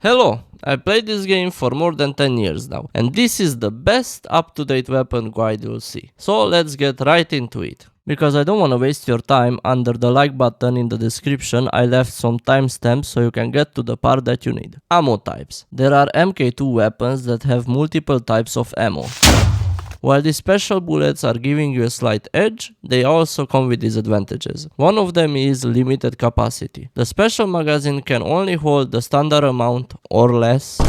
Hello, I played this game for more than 10 years now, and this is the best up-to-date weapon guide you'll see. So let's get right into it. Because I don't want to waste your time, under the like button in the description I left some timestamps so you can get to the part that you need. Ammo types. There are MK2 weapons that have multiple types of ammo. While these special bullets are giving you a slight edge, they also come with disadvantages. One of them is limited capacity. The special magazine can only hold the standard amount or less.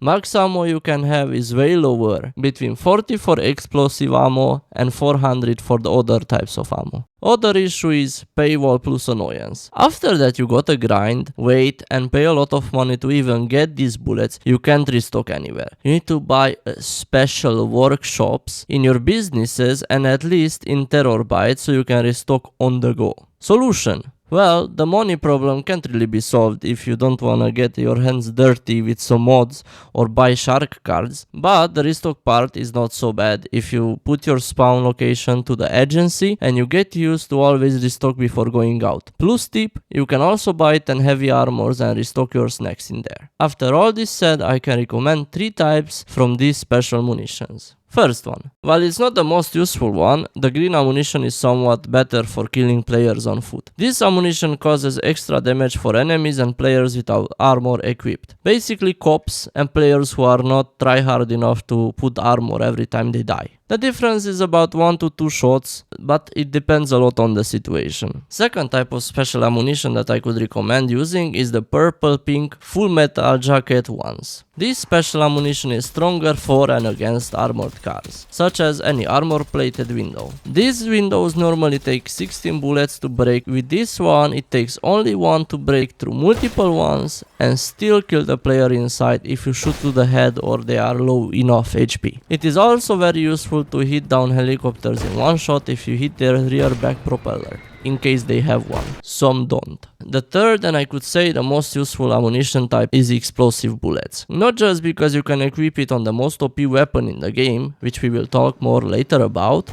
Max ammo you can have is way lower, between 40 for explosive ammo and 400 for the other types of ammo. Other issue is paywall plus annoyance. After that you gotta grind, wait and pay a lot of money to even get these bullets you can't restock anywhere. You need to buy special workshops in your businesses and at least in Terabytes so you can restock on the go. Solution. Well, the money problem can't really be solved if you don't wanna get your hands dirty with some mods or buy shark cards, but the restock part is not so bad if you put your spawn location to the agency and you get used to always restock before going out. Plus tip, you can also buy 10 heavy armors and restock your snacks in there. After all this said, I can recommend 3 types from these special munitions. First one. While it's not the most useful one, the green ammunition is somewhat better for killing players on foot. This ammunition causes extra damage for enemies and players without armor equipped. Basically cops and players who are not tryhard enough to put armor every time they die. The difference is about 1 to 2 shots, but it depends a lot on the situation. Second type of special ammunition that I could recommend using is the purple-pink full metal jacket ones. This special ammunition is stronger for and against armored cars, such as any armor-plated window. These windows normally take 16 bullets to break. With this one, it takes only 1 to break through multiple ones and still kill the player inside if you shoot to the head or they are low enough HP. It is also very useful to hit down helicopters in one shot if you hit their rear back propeller, in case they have one. Some don't. The third, and I could say the most useful ammunition type, is explosive bullets. Not just because you can equip it on the most OP weapon in the game, which we will talk more later about,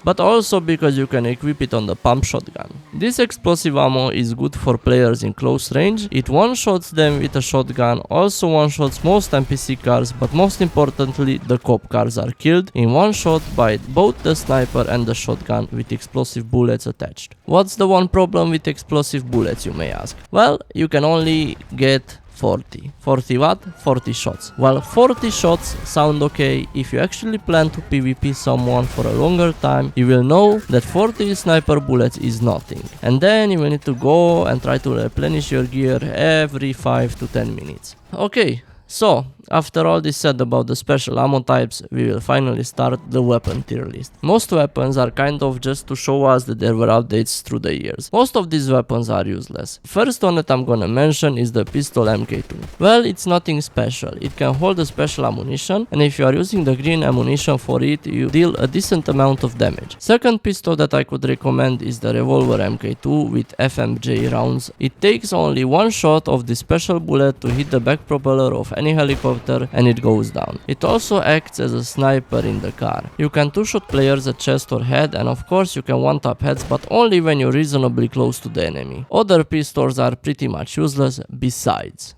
but also because you can equip it on the pump shotgun. This explosive ammo is good for players in close range. It one-shots them with a shotgun, also one-shots most NPC cars, but most importantly the cop cars are killed in one shot by both the sniper and the shotgun with explosive bullets attached. What's the one problem with explosive bullets, you may ask? Well, you can only get 40. 40 what? 40 shots. Well, 40 shots sound okay. If you actually plan to PvP someone for a longer time, you will know that 40 sniper bullets is nothing. And then you will need to go and try to replenish your gear every 5 to 10 minutes. Okay. So, after all this said about the special ammo types, we will finally start the weapon tier list. Most weapons are kind of just to show us that there were updates through the years. Most of these weapons are useless. First one that I'm gonna mention is the pistol MK2. Well, it's nothing special. It can hold a special ammunition, and if you are using the green ammunition for it, you deal a decent amount of damage. Second pistol that I could recommend is the revolver MK2 with FMJ rounds. It takes only one shot of the special bullet to hit the back propeller of any helicopter and it goes down. It also acts as a sniper in the car. You can two-shot players at chest or head, and of course you can one-tap heads, but only when you're reasonably close to the enemy. Other pistols are pretty much useless besides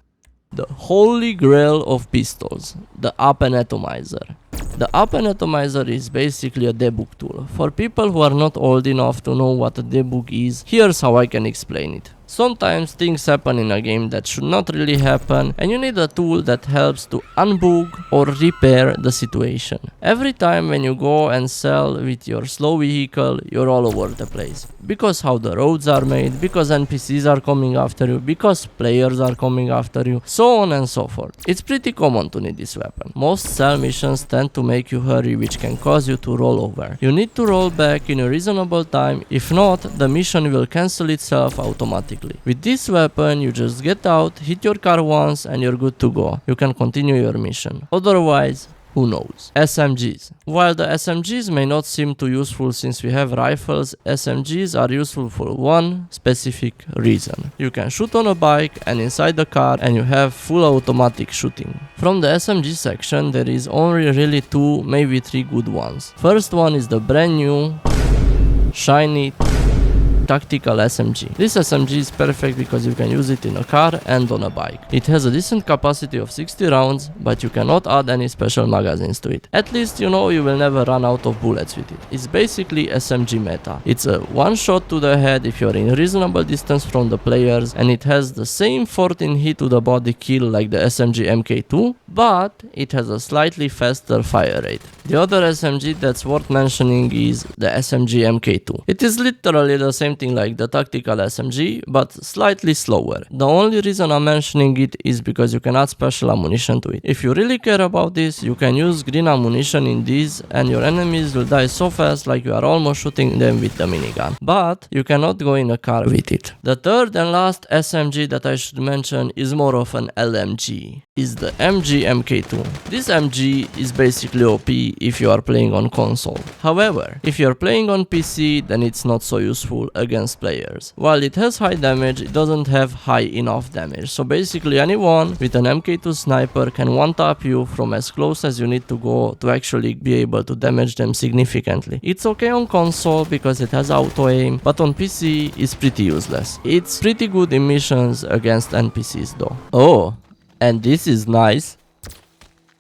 the holy grail of pistols, the up and atomizer. The up and atomizer is basically a debug tool. For people who are not old enough to know what a debug is, here's how I can explain it. Sometimes things happen in a game that should not really happen, and you need a tool that helps to unbug or repair the situation. Every time when you go and sell with your slow vehicle, you're all over the place. Because how the roads are made, because NPCs are coming after you, because players are coming after you, so on and so forth. It's pretty common to need this weapon. Most sell missions tend to make you hurry, which can cause you to roll over. You need to roll back in a reasonable time, if not, the mission will cancel itself automatically. With this weapon, you just get out, hit your car once and you're good to go. You can continue your mission. Otherwise, who knows? SMGs. While the SMGs may not seem too useful since we have rifles, SMGs are useful for one specific reason. You can shoot on a bike and inside the car and you have full automatic shooting. From the SMG section, there is only really 2, maybe 3 good ones. First one is the brand new, shiny tactical SMG. This SMG is perfect because you can use it in a car and on a bike. It has a decent capacity of 60 rounds, but you cannot add any special magazines to it. At least you know you will never run out of bullets with it. It's basically SMG meta. It's a one shot to the head if you're in reasonable distance from the players, and it has the same 14 hit to the body kill like the SMG MK2, but it has a slightly faster fire rate. The other SMG that's worth mentioning is the SMG MK2. It is literally the same thing like the tactical SMG, but slightly slower. The only reason I'm mentioning it is because you can add special ammunition to it. If you really care about this, you can use green ammunition in these and your enemies will die so fast like you are almost shooting them with the minigun. But you cannot go in a car with it. The third and last SMG that I should mention is more of an LMG. Is the MG MK2. This MG is basically OP if you are playing on console. However, if you are playing on PC, then it's not so useful against players. While it has high damage, it doesn't have high enough damage. So basically anyone with an MK2 sniper can one-tap you from as close as you need to go to actually be able to damage them significantly. It's okay on console because it has auto-aim, but on PC it's pretty useless. It's pretty good in missions against NPCs though. Oh, and this is nice.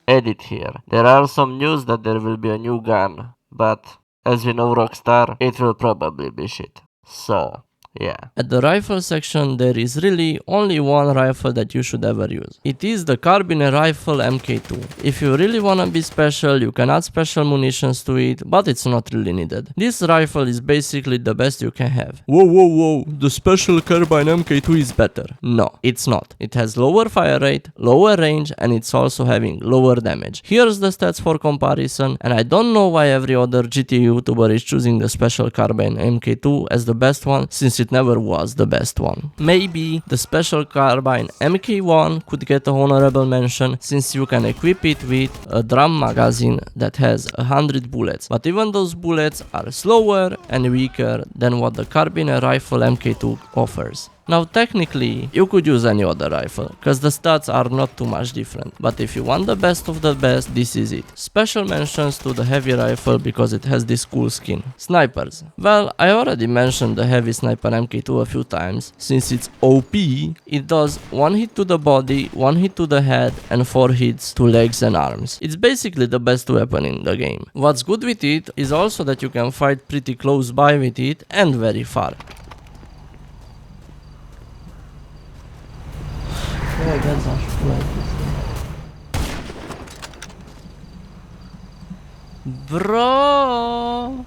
Edit here. There are some news that there will be a new gun, but as you know Rockstar, it will probably be shit. So, yeah. At the rifle section, there is really only one rifle that you should ever use. It is the Carbine Rifle MK2. If you really wanna be special, you can add special munitions to it, but it's not really needed. This rifle is basically the best you can have. Whoa, the special Carbine MK2 is better. No, it's not. It has lower fire rate, lower range, and it's also having lower damage. Here's the stats for comparison, and I don't know why every other GTA YouTuber is choosing the special Carbine MK2 as the best one, since it never was the best one. Maybe the special carbine MK1 could get a honorable mention since you can equip it with a drum magazine that has 100 bullets, but even those bullets are slower and weaker than what the Carbine Rifle MK2 offers. Now technically, you could use any other rifle, cause the stats are not too much different, but if you want the best of the best, this is it. Special mentions to the heavy rifle because it has this cool skin. Snipers. Well, I already mentioned the heavy sniper MK2 a few times. Since it's OP, it does 1 hit to the body, 1 hit to the head, and 4 hits to legs and arms. It's basically the best weapon in the game. What's good with it is also that you can fight pretty close by with it and very far. Bro,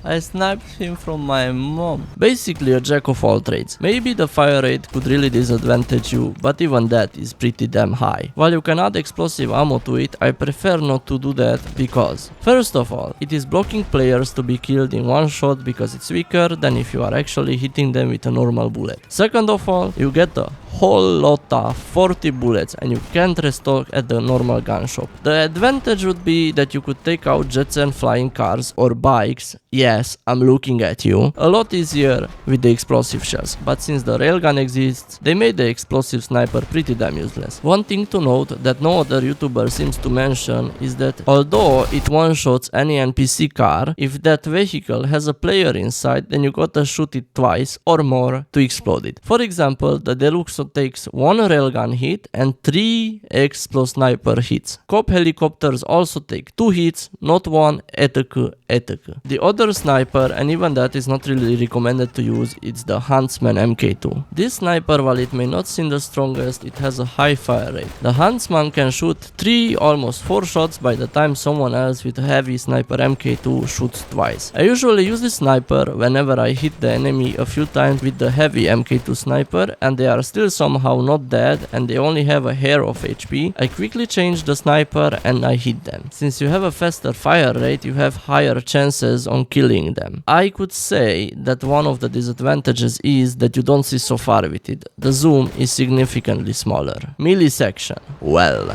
I sniped him from my mom. Basically a jack of all trades. Maybe the fire rate could really disadvantage you, but even that is pretty damn high. While you can add explosive ammo to it, I prefer not to do that because, first of all, it is blocking players to be killed in one shot because it's weaker than if you are actually hitting them with a normal bullet. Second of all, you get a whole lot of 40 bullets and you can't restock at the normal gun shop. The advantage would be that you could take out jets and flying cars or bikes, yes, I'm looking at you, a lot easier with the explosive shells, but since the railgun exists, they made the explosive sniper pretty damn useless. One thing to note that no other YouTuber seems to mention is that although it one-shots any NPC car, if that vehicle has a player inside, then you gotta shoot it twice or more to explode it. For example, the Deluxe takes 1 railgun hit and 3 Explo sniper hits. Cop helicopters also take 2 hits, not 1, etc, etc. The other sniper, and even that is not really recommended to use, it's the Huntsman MK2. This sniper, while it may not seem the strongest, it has a high fire rate. The Huntsman can shoot 3, almost 4 shots by the time someone else with a heavy sniper MK2 shoots twice. I usually use this sniper whenever I hit the enemy a few times with the heavy MK2 sniper and they are still somehow not dead and they only have a hair of HP, I quickly change the sniper and I hit them. Since you have a faster fire rate, you have higher chances on killing them. I could say that one of the disadvantages is that you don't see so far with it. The zoom is significantly smaller. Melee section. Well,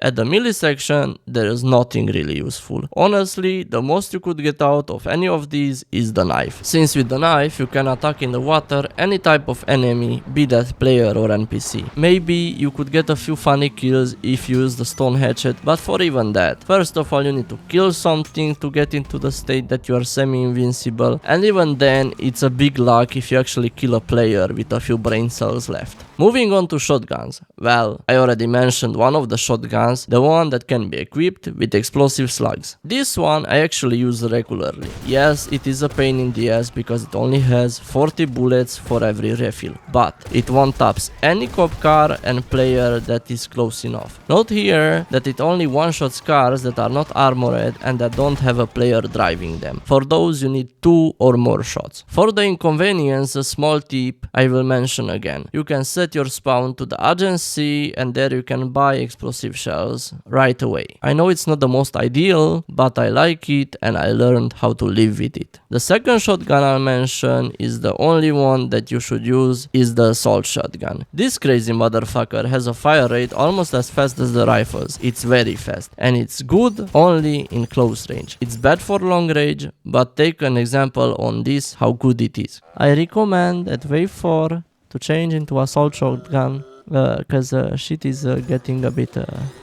at the melee section there is nothing really useful. Honestly, the most you could get out of any of these is the knife, since with the knife you can attack in the water any type of enemy, be that player or NPC. Maybe you could get a few funny kills if you use the stone hatchet, but for even that, first of all you need to kill something to get into the state that you are semi-invincible, and even then it's a big luck if you actually kill a player with a few brain cells left. Moving on to shotguns. Well, I already mentioned one of the shotguns, the one that can be equipped with explosive slugs. This one I actually use regularly. Yes, it is a pain in the ass because it only has 40 bullets for every refill, but it one-taps any cop car and player that is close enough. Note here that it only one-shots cars that are not armored and that don't have a player driving them. For those you need 2 or more shots. For the inconvenience, a small tip I will mention again. You can set your spawn to the agency and there you can buy explosive shells right away. I know it's not the most ideal, but I like it and I learned how to live with it. The second shotgun I'll mention is the only one that you should use, is the assault shotgun. This crazy motherfucker has a fire rate almost as fast as the rifles. It's very fast and it's good only in close range. It's bad for long range, but take an example on this how good it is. I recommend at wave 4 to change into assault shotgun because shit is getting a bit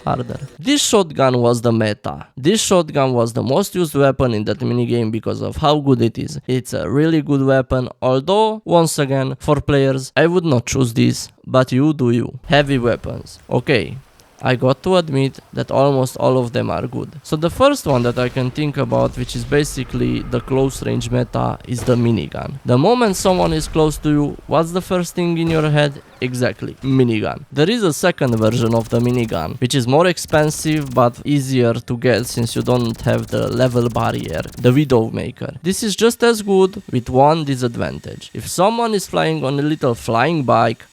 harder. This shotgun was the meta. This shotgun was the most used weapon in that minigame because of how good it is. It's a really good weapon, although once again for players I would not choose this, but you do you. Heavy weapons. Okay, I got to admit that almost all of them are good. So the first one that I can think about, which is basically the close range meta, is the minigun. The moment someone is close to you, what's the first thing in your head? Exactly, minigun. There is a second version of the minigun, which is more expensive but easier to get since you don't have the level barrier, the Widowmaker. This is just as good with one disadvantage. If someone is flying on a little flying bike,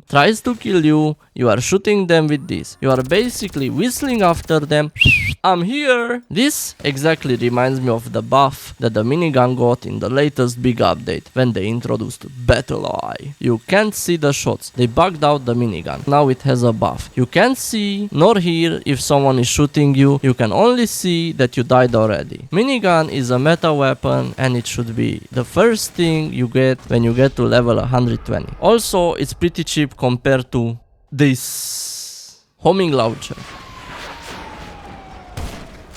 tries to kill you, you are shooting them with this. You are basically whistling after them. I'm here! This exactly reminds me of the buff that the minigun got in the latest big update when they introduced Battle Eye. You can't see the shots. They bugged out the minigun. Now it has a buff. You can't see nor hear if someone is shooting you. You can only see that you died already. Minigun is a meta weapon and it should be the first thing you get when you get to level 120. Also, it's pretty cheap compared to this homing launcher.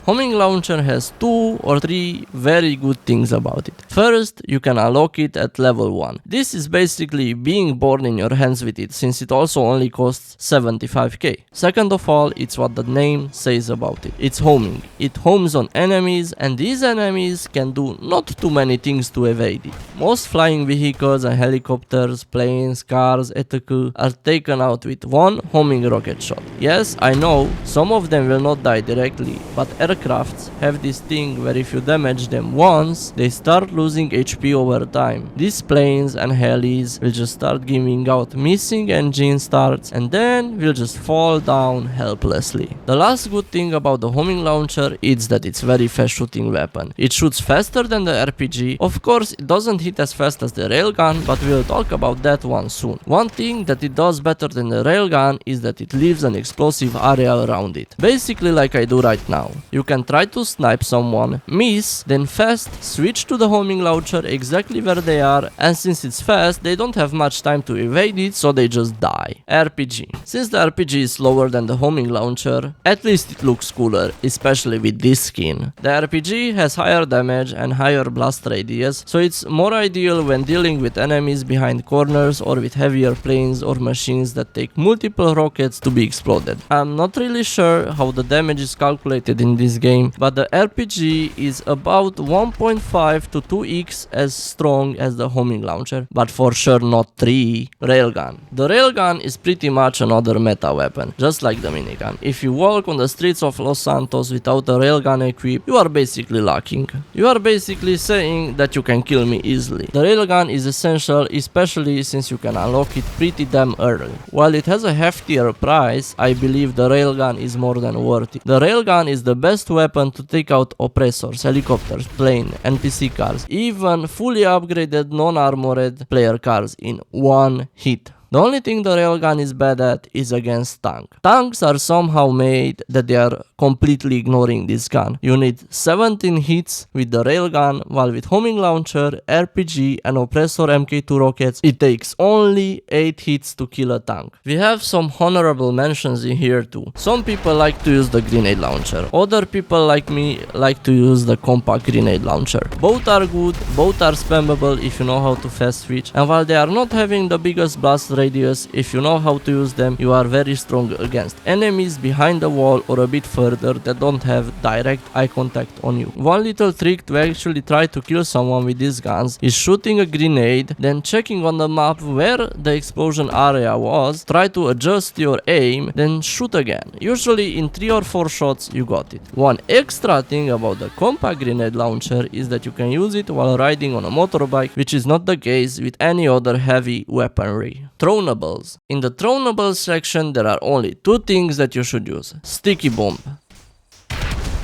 Homing launcher has 2 or 3 very good things about it. First, you can unlock it at level 1. This is basically being born in your hands with it, since it also only costs 75k. Second of all, it's what the name says about it. It's homing. It homes on enemies, and these enemies can do not too many things to evade it. Most flying vehicles and helicopters, planes, cars, etc. are taken out with one homing rocket shot. Yes, I know, some of them will not die directly, but aircrafts have this thing where if you damage them once, they start losing HP over time. These planes and helis will just start giving out missing engine starts and then will just fall down helplessly. The last good thing about the homing launcher is that it's very fast shooting weapon. It shoots faster than the RPG. Of course, it doesn't hit as fast as the railgun, but we'll talk about that one soon. One thing that it does better than the railgun is that it leaves an explosive area around it. Basically like I do right now. You can try to snipe someone, miss, then fast switch to the homing launcher exactly where they are, and since it's fast, they don't have much time to evade it, so they just die. RPG. Since the RPG is slower than the homing launcher, at least it looks cooler, especially with this skin. The RPG has higher damage and higher blast radius, so it's more ideal when dealing with enemies behind corners or with heavier planes or machines that take multiple rockets to be exploded. I'm not really sure how the damage is calculated in this game, but the RPG is about 1.5 to 2x as strong as the homing launcher, but for sure not 3. Railgun. The railgun is pretty much another meta weapon, just like the minigun. If you walk on the streets of Los Santos without a railgun equipped, you are basically lacking. You are basically saying that you can kill me easily. The railgun is essential, especially since you can unlock it pretty damn early. While it has a heftier price, I believe the railgun is more than worth it. The railgun is the best weapon to take out oppressors, helicopters, plane, NPC cars, even fully upgraded non-armored player cars in one hit. The only thing the railgun is bad at is against tank. Tanks are somehow made that they are completely ignoring this gun. You need 17 hits with the railgun, while with homing launcher, RPG and oppressor MK2 rockets, it takes only 8 hits to kill a tank. We have some honorable mentions in here too. Some people like to use the grenade launcher. Other people like me like to use the compact grenade launcher. Both are good, both are spammable if you know how to fast switch, and while they are not having the biggest blast radius, if you know how to use them, you are very strong against enemies behind the wall or a bit further that don't have direct eye contact on you. One little trick to actually try to kill someone with these guns is shooting a grenade, then checking on the map where the explosion area was, try to adjust your aim, then shoot again. Usually in 3 or 4 shots you got it. One extra thing about the compact grenade launcher is that you can use it while riding on a motorbike, which is not the case with any other heavy weaponry. Throwables. In the Throwables section there are only 2 things that you should use. Sticky bomb.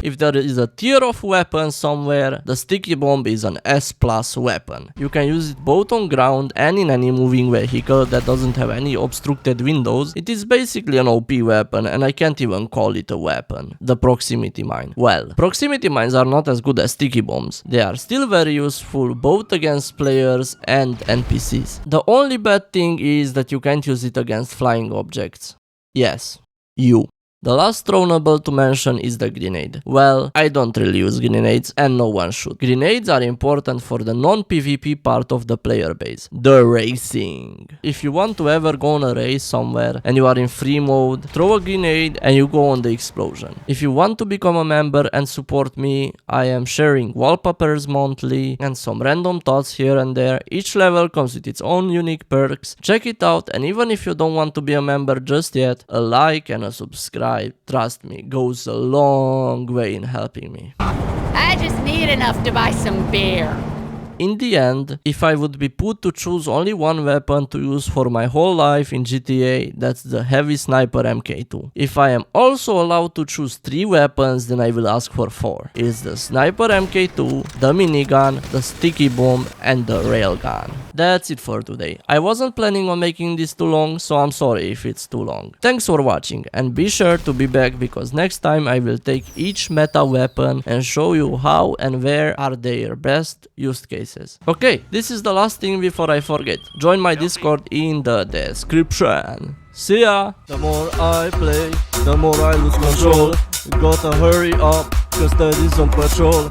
If there is a tier of weapon somewhere, the sticky bomb is an S+ weapon. You can use it both on ground and in any moving vehicle that doesn't have any obstructed windows. It is basically an OP weapon, and I can't even call it a weapon. The proximity mine. Well, proximity mines are not as good as sticky bombs. They are still very useful both against players and NPCs. The only bad thing is that you can't use it against flying objects. Yes, you. The last thrownable to mention is the grenade. Well, I don't really use grenades and no one should. Grenades are important for the non-PvP part of the player base, the racing. If you want to ever go on a race somewhere and you are in free mode, throw a grenade and you go on the explosion. If you want to become a member and support me, I am sharing wallpapers monthly and some random thoughts here and there. Each level comes with its own unique perks. Check it out, and even if you don't want to be a member just yet, a like and a subscribe, trust me, goes a long way in helping me. I just need enough to buy some beer. In the end, if I would be put to choose only one weapon to use for my whole life in GTA, that's the heavy sniper MK2. If I am also allowed to choose 3 weapons, then I will ask for 4. It's the sniper MK2, the minigun, the sticky bomb, and the railgun. That's it for today. I wasn't planning on making this too long, so I'm sorry if it's too long. Thanks for watching, and be sure to be back because next time I will take each meta weapon and show you how and where are their best used cases. Okay, this is the last thing before I forget. Join my Discord in the description. See ya! The more I play, the more I lose control. Gotta hurry up, cause that is on patrol.